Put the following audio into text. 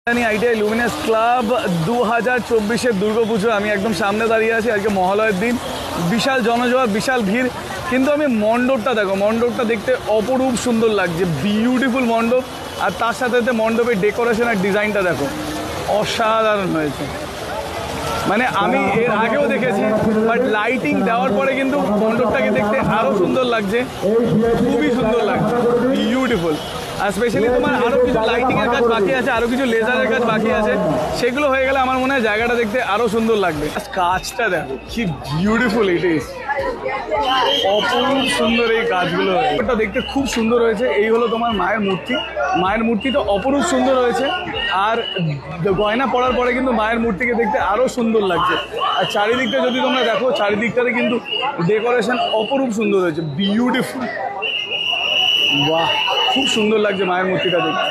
Idea luminous club 2024-এর দুর্গাপুজো। আমি একদম সামনে দাঁড়িয়ে আছি। আজকে মহালয়ের দিন, বিশাল জনজোয়ার, বিশাল ভিড়। কিন্তু আমি মণ্ডপটা দেখো, মণ্ডপটা দেখতে অপরূপ সুন্দর লাগছে, বিউটিফুল মণ্ডপ। আর তার সাথে সাথে মণ্ডপের ডেকোরেশন আর ডিজাইনটা দেখো, অসাধারণ হয়েছে। মানে আমি এর আগেও দেখেছি, বাট লাইটিং দেওয়ার পরে কিন্তু মণ্ডপটাকে দেখতে আরও সুন্দর লাগছে, খুবই সুন্দর লাগছে, বিউটিফুল। আর স্পেশালি তোমার আরও কিছু লাইটিংয়ের কাজ বাকি আছে, আরও কিছু লেজারের কাজ বাকি আছে, সেগুলো হয়ে গেলে আমার মনে হয় জায়গাটা দেখতে আরও সুন্দর লাগবে। কাজটা দেখো কি বিউটিফুল, ইট ইজ অপরূপ সুন্দর। এই গাছগুলো ওটা দেখতে খুব সুন্দর হয়েছে। এই হলো তোমার মায়ের মূর্তি। মায়ের মূর্তিটা অপরূপ সুন্দর হয়েছে। আর গয়না পরার পরে কিন্তু মায়ের মূর্তিকে দেখতে আরও সুন্দর লাগছে। আর চারিদিকটা যদি তোমরা দেখো, চারিদিকটাতে কিন্তু ডেকোরেশন অপরূপ সুন্দর হয়েছে, বিউটিফুল। বাহ, খুব সুন্দর লাগছে মায়ের মূর্তিটা দেখতে।